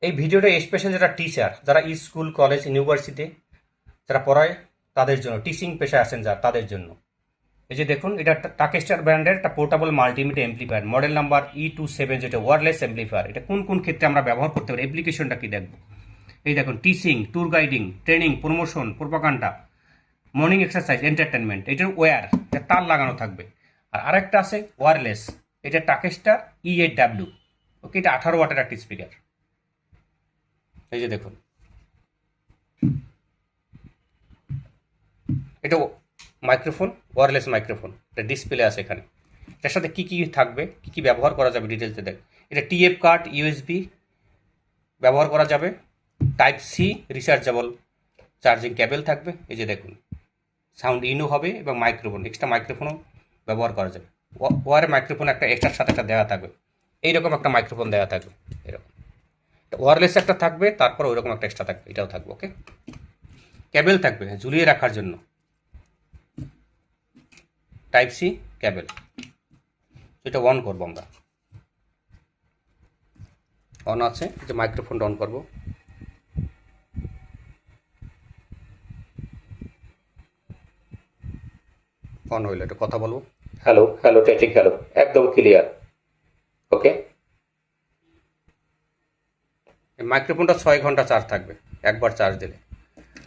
এই ভিডিওটা স্পেশাল যারা টিচার, যারা স্কুল কলেজ ইউনিভার্সিটি যারা পড়ায় তাদের জন্য, টিচিং পেশায় আছেন যারা তাদের জন্য। এই যে দেখুন, এটা টাকেস্টার ব্র্যান্ডের একটা portable multimedia amplifier, model number E27, যেটা ওয়্যারলেস এমপ্লিফায়ার। এটা কোন কোন ক্ষেত্রে আমরা ব্যবহার করতে পারি, অ্যাপ্লিকেশনটা কি দেখব। এই দেখুন, teaching, tour guiding, training, promotion, propaganda, morning exercise, entertainment. এটার ওয়্যার, এটা তার লাগানো থাকবে। আর আরেকটা আছে ওয়্যারলেস, এটা টাকেস্টার E8W। ওকে, এটা 18 ওয়াটের একটা স্পিকার। এই যে দেখুন, এটা মাইক্রোফোন, ওয়্যারলেস মাইক্রোফোন। এটা ডিসপ্লে আছে এখানে। এটার সাথে কী কী থাকবে, কী কী ব্যবহার করা যাবে ডিটেলসে দেখ। এটা TF কার্ড, USB ব্যবহার করা যাবে। Type C rechargeable charging cable থাকবে। এই যে দেখুন, সাউন্ড ইনও হবে এবং মাইক্রোফোন, এক্সট্রা মাইক্রোফোনও ব্যবহার করা যাবে। ওয়ার মাইক্রোফোন একটা এক্সট্রার সাথে একটা দেওয়া থাকবে, এইরকম একটা মাইক্রোফোন দেওয়া থাকবে এরকম। ওয়্যারলেস একটা থাকবে, তারপর ওইরকম একটা এক্সট্রা থাকবে, এটাও থাকবে। ওকে, কেবল থাকবে ঝুলিয়ে রাখার জন্য, টাইপ সি কেবল। এটা অন করবো আমরা, অন আছে। যে মাইক্রোফোনটা অন করবো, অন হইলো। এটা কথা বলবো, হ্যালো হ্যালো টেটিং, হ্যালো, একদম ক্লিয়ার। ওকে, এই মাইক্রোফোনটা 6 ঘন্টা চার্জ থাকবে একবার চার্জ দিলে।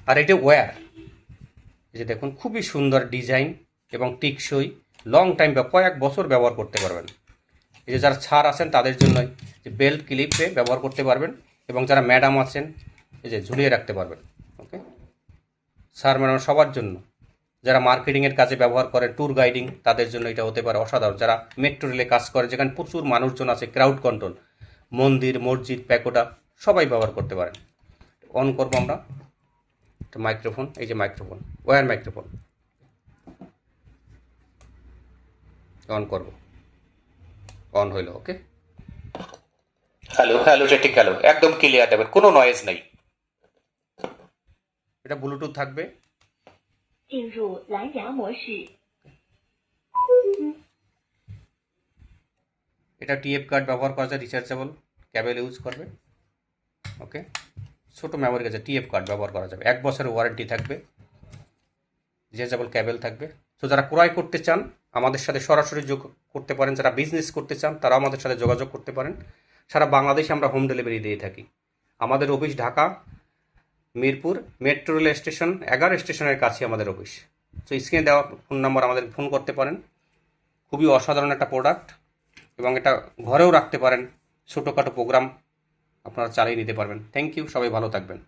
আর এটা ওয়্যার, এই যে দেখুন, খুবই সুন্দর ডিজাইন এবং টিকসই, লং টাইম বা কয়েক বছর ব্যবহার করতে পারবেন। এই যে যারা ছাড় আছেন তাদের জন্যই, যে বেল্ট ক্লিপে ব্যবহার করতে পারবেন, এবং যারা ম্যাডাম আছেন এই যে ঝুলিয়ে রাখতে পারবেন। ওকে, স্যার ম্যাডাম সবার জন্য, যারা মার্কেটিংয়ের কাজে ব্যবহার করে, ট্যুর গাইডিং, তাদের জন্য এটা হতে পারে অসাধারণ। যারা মেট্রো রেলে কাজ করে, যেখানে প্রচুর মানুষজন আছে, ক্রাউড কন্ট্রোল, মন্দির মসজিদ প্যাকোটা সবাই ব্যবহার করতে পারেন। অন করবো আমরা মাইক্রোফোন, এই যে মাইক্রোফোন, ওয়্যার মাইক্রোফোন অন করব, অন হইল। ওকে, হ্যালো হ্যালো টেটিং, হ্যালো, একদম ক্লিয়ার দেবেন, কোনো নয়েজ নেই। এটা ব্লুটুথ থাকবে।进入蓝牙模式。 এটা TF কার্ড ব্যবহার করা যায়, রিচার্জেবল কেবল ইউজ করবে। ওকে, ছোটো মেমোরি কাছে TF কার্ড ব্যবহার করা যাবে, 1 বছরের ওয়ারেন্টি থাকবে, রিচার্জেবল কেবল থাকবে। তো যারা ক্রয় করতে চান আমাদের সাথে সরাসরি যোগ করতে পারেন, যারা বিজনেস করতে চান তারা আমাদের সাথে যোগাযোগ করতে পারেন। সারা বাংলাদেশে আমরা হোম ডেলিভারি দিয়ে থাকি। আমাদের office Dhaka Mirpur metro rail station 11 স্টেশনের কাছে আমাদের অফিস। তো স্ক্রিনে দেওয়া ফোন নাম্বার আমাদের ফোন করতে পারেন। খুবই অসাধারণ একটা প্রোডাক্ট, এবং এটা ঘরেও রাখতে পারেন, ছোটোখাটো প্রোগ্রাম আপনারা চালিয়ে নিতে পারবেন। থ্যাংক ইউ, সবাই ভালো থাকবেন।